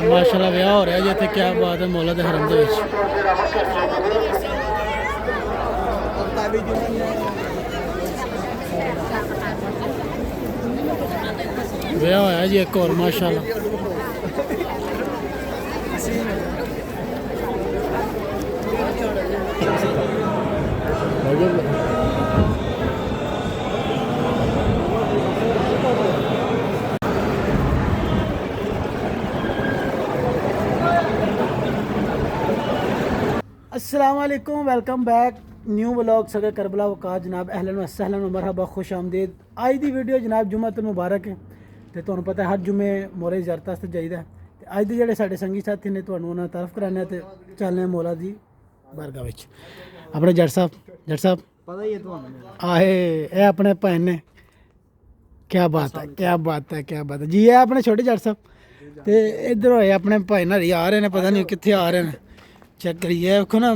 माशाल्लाह विआह हो रहा है जी इत्थे। क्या बात है मौला दे हरम दे विच। विआह होया जी एक और माशाल्लाह। अस्सलामुअलैकुम, वेलकम बैक न्यू व्लॉग सगे करबला वकात जनाब। अहलन व सहलन व मरहबा, खुश आमदीद। अज दी वीडियो जनाब जुम्मतुल मुबारक है तो तुहानू पता है हर जुम्मे मोरे ज़ियारत वास्ते जाईदा। ते अज दे जेहड़े साडे संगी साथी ने तुहानू उन्हां दा तारफ कराने ते चलने मौला दी बारगाह विच। अपने जट साहब पता ही है तुहानू आहे ए अपने भैन ने। क्या बात है, क्या बात है, क्या बात है जी। है अपने छोटे जट साहब ते इधर होए अपने भैन हरी आ रहे ने, पता नहीं कित्थे आ रहे ने। चेक करिए देखो ना,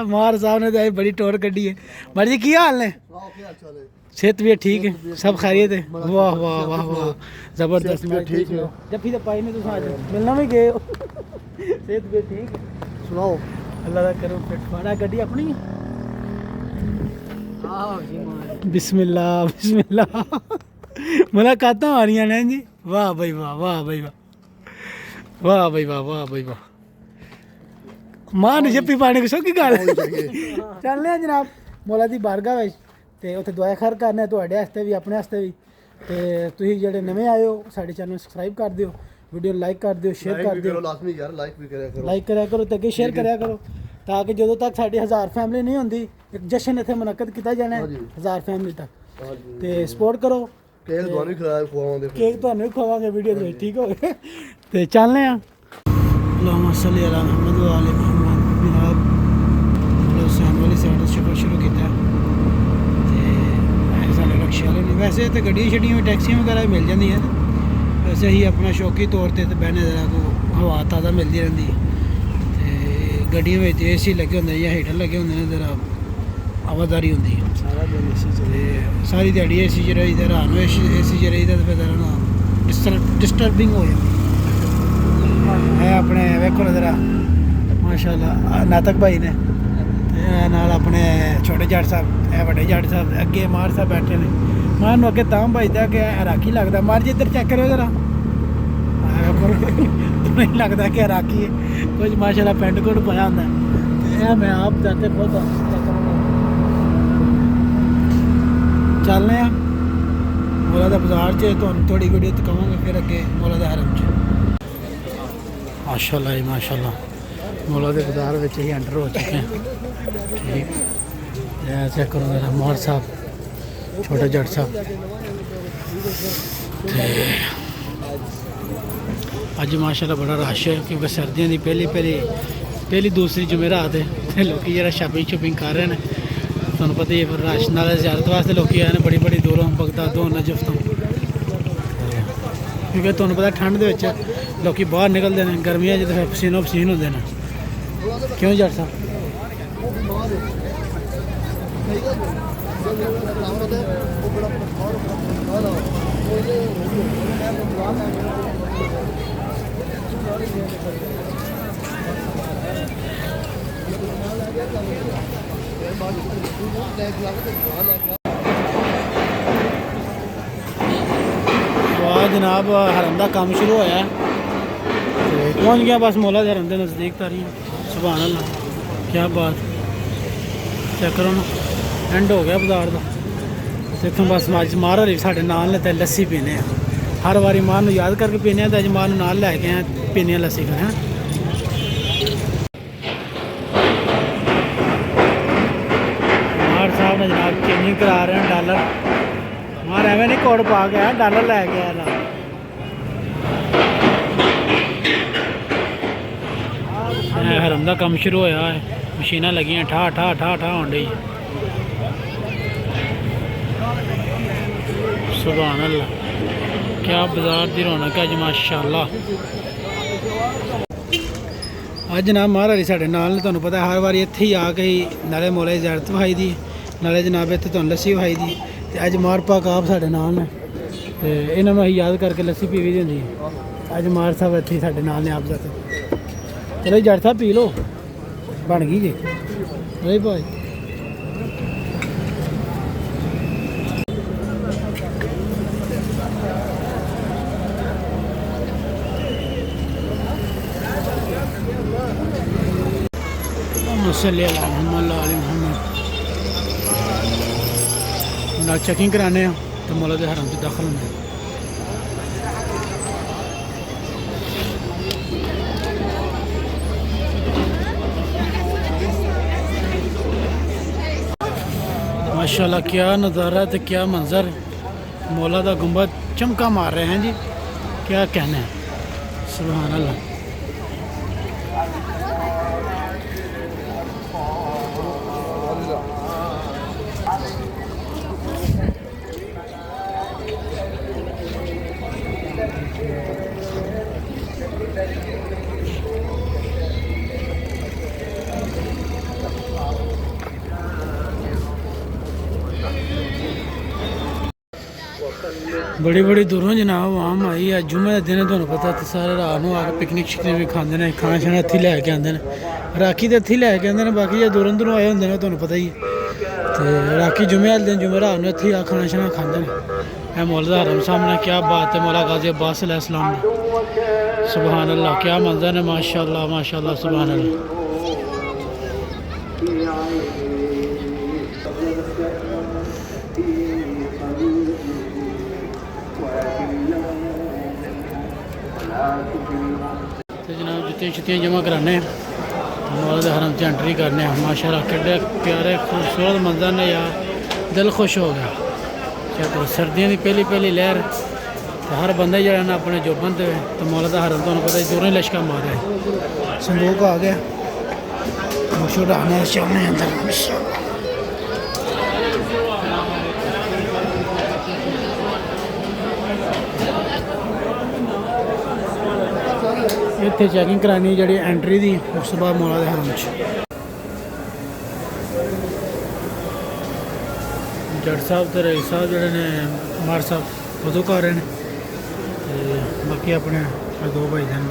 मार साहब ने तो बड़ी टोर कड्डी है। मार जी की हाल ने? सेहत भी ठीक है, सब खैरियत है? वाह वाह वाह वाह, जबरदस्त। मैं ठीक है। जब तो पाई नहीं, तुम आज मिलना भी गए हो। सेहत भी ठीक है, सुनाओ। अल्लाह का करो फिट फाड़ा। गड्डी अपनी बिस्मिल्लाह बिस्मिल्लाह। मुलाकात आ रही ने जी। वाह भाई वाह, वाह भाई वाह, वाह भाई वाह, वाह भाई वाह। मां ने जप्पी पाने को सौखी गल। चलने जनाब मौला दी बारगाह विच ते उत्थे दुआ खैर करने तुहाडे आस्ते भी अपने आस्ते भी। ते तुसीं जेहड़े नਵੇਂ आए हो साडे चैनल सब्सक्राइब कर दिओ, वीडियो लाइक कर दिओ, शेयर कर दिओ। लाजमी यार लाइक भी करया करो, लाइक करा करो ते अगे शेयर करया करो, ताकि ਜਦੋਂ तक साडी 1000 फैमिली नहीं होंदी एक जश्न इत्थे मुनक्कद किया जाना है 1000 फैमिली तक। ते सपोर्ट करो। केक ਤੁਹਾਨੂੰ ਖਵਾਵਾਂਗੇ, केक ਤੁਹਾਨੂੰ ਵੀ ਖਵਾਵਾਂਗੇ वीडियो ਦੇ ਵਿੱਚ, ठीक हो गए। ਤੇ ਚੱਲਨੇ ਆ। अल्लाहुम्मा सल्ली अला मुहम्मद व आले मुहम्मद। जनाब हुसैन वाली साइड से सफर शुरू किया ते सारे रक्शे वाले ने। वैसे तो गड्डियां छड्डियां भी टैक्सियां वगैरह मिल जांदियां ने, वैसे ही अपना शौकी तौर पर तो बहने जरा को हवा ताज़ा मिलती रहती है। तो गड्डियों में AC लगे होंगे या हीटर लगे होंगे ने, जरा आवाजारी होंगी है। सारी दिहाड़ी AC च रही ते रात में AC च रही तो फिर जरा ना डिस्टर्बिंग हो जाती है। अपने वेखो जरा माशाल्लाह नातक भाई ने नाल अपने छोटे जट साहब, बड़े जट साहब अगे मार साहब बैठे ने। मार नू अगे तां भाईदा कि राखी लगता। मार जी इधर चेक करो जरा, नहीं लगता कि राखी है। कुछ माशाल्लाह पेंट कोट पाया होंगे। मैं आप जाते खुद चलने मौला दा बाजार च तुहानू थोड़ी वीडियो दिखावांगे, फिर अगे मौला दा हरम च। माशाल्लाह जी माशाल्लाह, मौला दे बाजार विच ही एंटर हो चुके हैं। ठीक चेक करो मेरा मोहर साहब, छोटे जट साहब। अज माशाल्लाह बड़ा रश है क्योंकि सर्दियों की पहली दूसरी जुमेरात है तो लोग जरा शॉपिंग कर रहे हैं। तुहानू पता ही है फिर रश नाल ज़ियारत वास्ते लोग आए हैं बड़ी बड़ी दूरों, बगदादों, नजफ तो। क्योंकि तुहानू पता ठंड दे विच लोग बाहर निकलते हैं, गर्मियों तो फिर पसीनो पसीन होंगे हैं। क्यों जट साहब? जनाब हरम का काम शुरू होया पहुँच गया बस मौला दे हरम के नज़दीक तारी। सुभान अल्लाह, क्या बात। चेक करो ना, एंड हो गया बाजार का। इतों बस मार हरी साढ़े नाल ने तो लस्सी पीने। हर बारी मां नू याद करके पीने तो अज मां नू नाल लैके आए पीने लस्सी कर। मार साहब ने जनाब चेंजिंग करा रहे हैं डॉलर। मार एवं नहीं कोड पा के आया, डॉलर लैके आया। हरम का काम शुरू होया है, मशीनां लगियां ठा ठा ठा ठा होन डई। सुभान अल्लाह, क्या बाजार की रौनक है अज माशाल्लाह। अज जनाब महाराज साढ़े नाल तुहानू पता हर बार इत्थे ही आके ही नाले मौले दी ज़ियारत वहाई दी, नाले जनाब इत्थे तुहानू लस्सी वहाई दी। ਤੇ ਅੱਜ ਮਾਰ ਪਾਕ ਆਪ ਸਾਡੇ ਨਾਲ ਨੇ ਤੇ ਇਹਨਾਂ ਨੂੰ ਅਸੀਂ ਯਾਦ ਕਰਕੇ ਲੱਸੀ ਪੀਵੀ ਦੀ ਹੁੰਦੀ ਹੈ। ਅੱਜ ਮਾਰ ਸਾਹਿਬ ਇੱਥੇ ਸਾਡੇ ਨਾਲ ਨੇ ਆਪ ਦਾ। ਚਲੋ ਜੱਟ ਸਾਹਿਬ ਪੀ ਲਓ, ਬਣ ਗਈ ਜੀ ਨਹੀਂ ਭਾਈ। ना चेकिंग कराने तो मौला के हरम से दाखिल होंगे। माशाल्लाह क्या नज़ारा तो क्या मंजर, मौला का गुंबद चमका मार रहे हैं जी, क्या कहना है, सुभान अल्लाह। बड़ी बड़ी दूरों जनाब आम आई है। जुम्मे के दिन तुहानू पता तो सारे रात को आके पिकनिक शिकनिक भी खाते हैं, खाना शाना इत्थे लैके आते हैं, राखी तो इत्थे लैके आते हैं। बाकी जो दूरों दूरों आए होंगे तुहानू पता ही है। तो राखी जुम्मे वाले दिन जुम्मे रात को इत्थे आ खाना शाना खाते हैं। यह मौला दा हरम सामने क्या बात है, मौला गाजी अब्बास अलैहिस्सलाम दा, सुभान अल्लाह क्या मंजर है, माशाअल्लाह माशाअल्लाह सुभान अल्लाह। तो जनाब जुत्तियाँ शुत्तियाँ जमा कराने मौला दे हरम से एंट्री करने। माशाअल्लाह किड्डे प्यारे खूबसूरत मंजर ने यार, दिल खुश हो गया। चलो सर्दियों की पहली पहली लहर तो हर बंदा जरा ना अपने जोबन ते तो मौला दा हरम तुहानू पता दूरों ही लश्का मार रहा है। संदूक आ गया, मुशो डालने चलने अंदर। इत्थे चैकिंग करानी जी एंट्री दी, उस बाद मौला दे हरम जट साहब तो रईस साहब जोड़े ने मार साहब वजू कर रहे हैं, बाकी अपने दो भाई जान।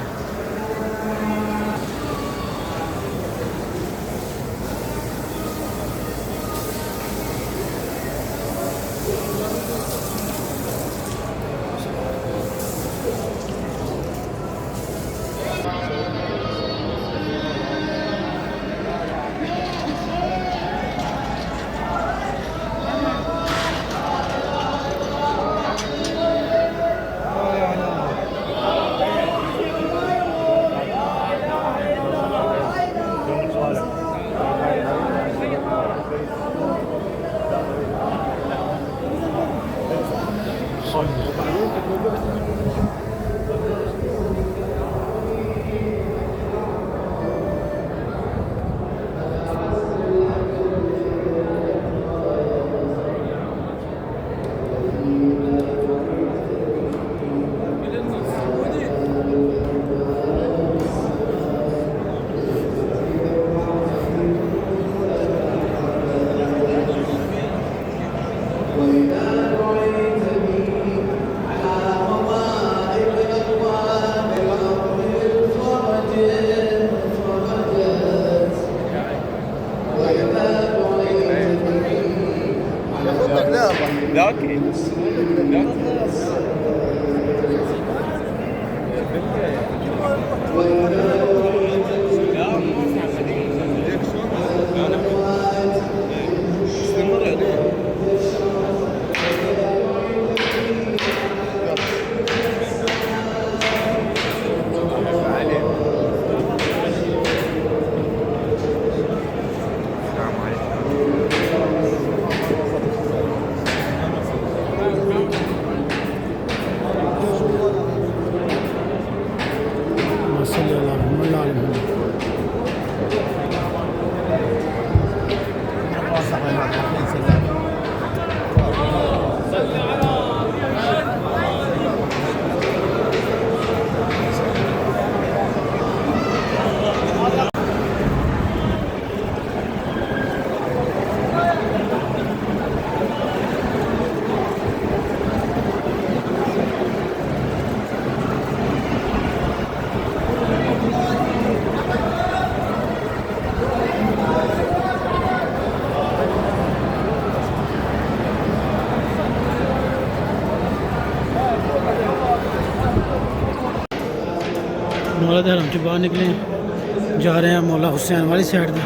मौला हरम से बाहर निकले जा रहे हैं मौला हुसैन वाली साइड में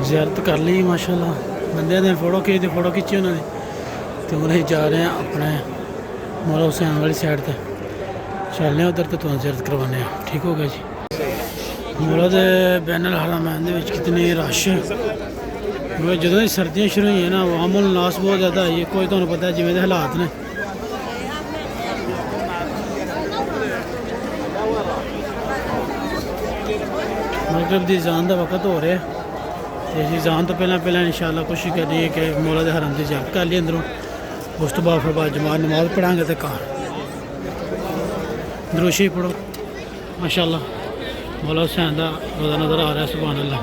जियारत कर ली माशाल्लाह बंदे ने फोटो खिंची उन्होंने तो उन्हें जा रहे हैं अपने मौला हुसैन वाली साइड से चलने उधर तो तुम जियारत करवाने हैं ठीक हो गया जी मौला दे बैनल हरमैन दे विच कितनी रश है जो सर्दियाँ शुरू हुई है ना आमुल नास बहुत ज़्यादा है कोई तो पता है जिमें हालात ने मगरब की अजान का वक्त हो रहा है तो अजान तो पहला इंशाल्लाह कोशिश करनी है कि मौला दे हरम की जियारत कर ली अंदरों उस तो बाद फिर बाद जमात नमाज पढ़ांगे तो घर दरूशी पढ़ो माशाल्लाह मौला हुसैन का रोज़ा नज़र आ रहा है सुभान अल्लाह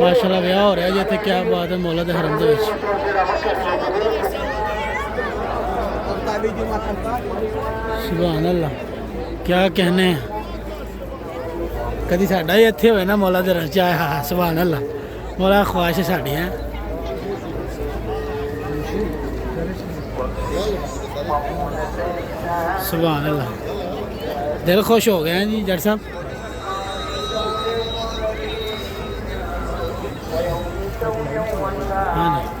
माशाल्लाह ब्याह हो रहा है जिथे क्या बात है मौला दे हरम दे विच सुभान अल्लाह क्या कहने हैं कभी साडा ही इत्थे होए ना मौला दे रच आया सुभान अल्लाह मौला ख्वाहिश है साडी है सुभान अल्लाह दिल खुश हो गया जी जट साहब हाँ जी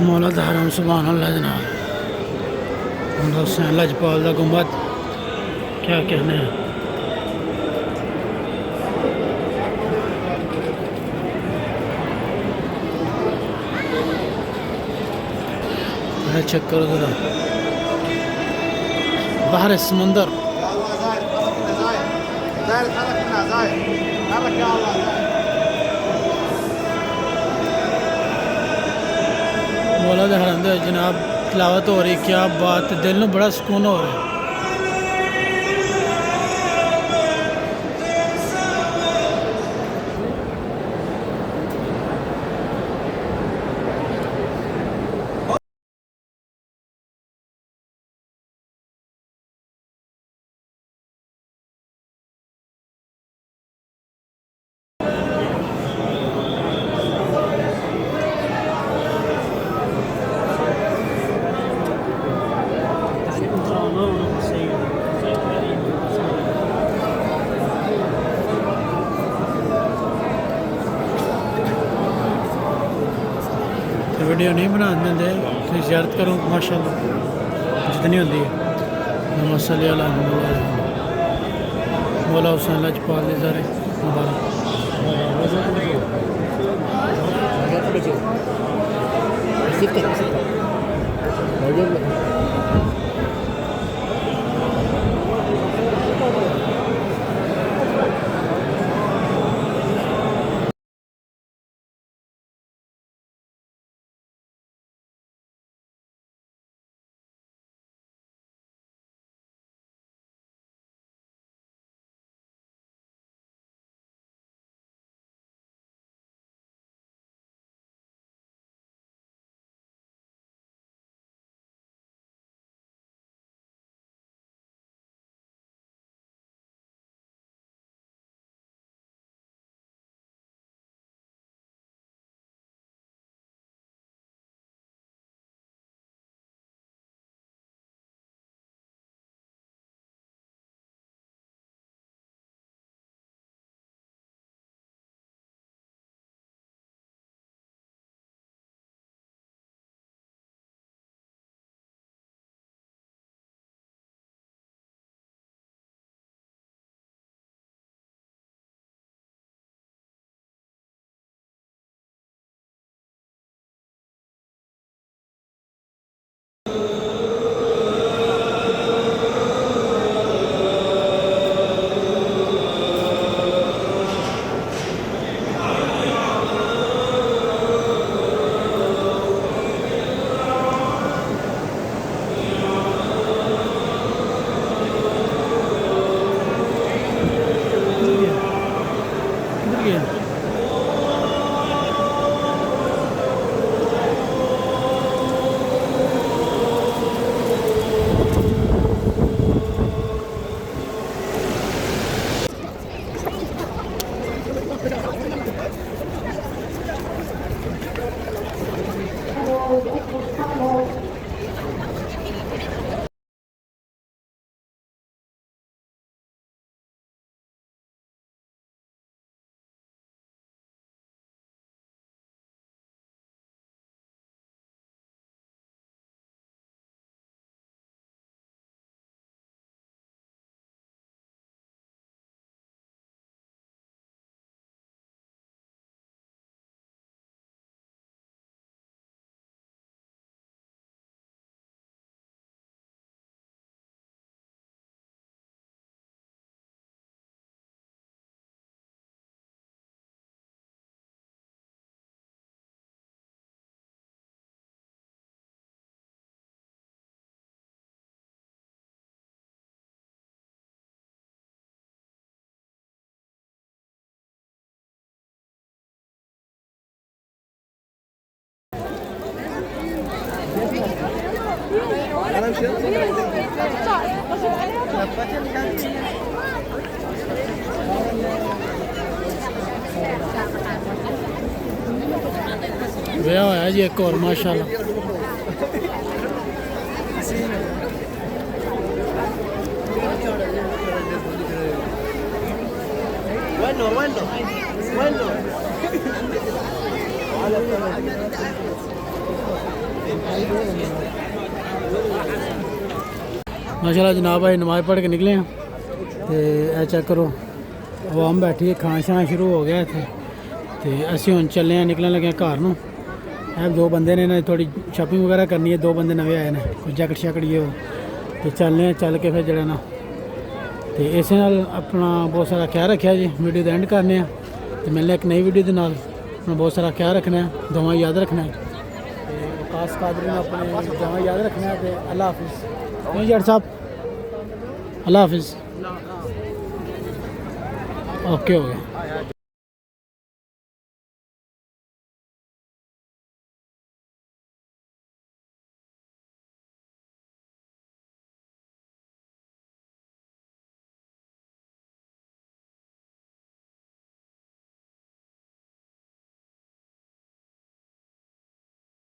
मौला दा हरम सुभान अल्लाह जनाब हुसैन लजपाल दा गुंबद क्या कहने हैं चक्कर उधर बाहर समंदर मौला दे हरम दे जनाब तिलावत हो रही क्या बात दिल में बड़ा सुकून हो रहा है वीडियो नहीं बना देंगे तो ज़ियारत करो माशाल्लाह जितनी होती है मसल मौला हुसैन लजपाल दे सारे मुबारक ਵਿਆਹ ਹੋਇਆ ਜੀ ਇੱਕ ਹੋਰ ਮਾਸ਼ਾਅੱਲਾ। माशाल्लाह जनाब भाई नमाज़ पढ़ के निकले हैं तो यह चेक करो आवाम बैठी है, खाना शाना शुरू हो गया इतने तो असीं हुण चले हैं, निकलन लगे घर नूं। दो बंदे ने इन्हें थोड़ी शॉपिंग वगैरह करनी है, दो बंदे नवे आए हैं, कोई जैकट शैकट ये हो तो चलने हैं। चल के फिर जरा ना तो इस नाल अपना बहुत सारा ख्याल रखा जी। वीडियो का एंड करने तो मिलने एक नई वीडियो के नाल। अपना बहुत सारा ख्याल रखना है, दुआ याद रखना है तो खास कादरी ने अपने दुआ याद रखना है। तो अल्लाह हाफिज़ जट साहब, अल्लाह हाफिज़। ओके हो गया।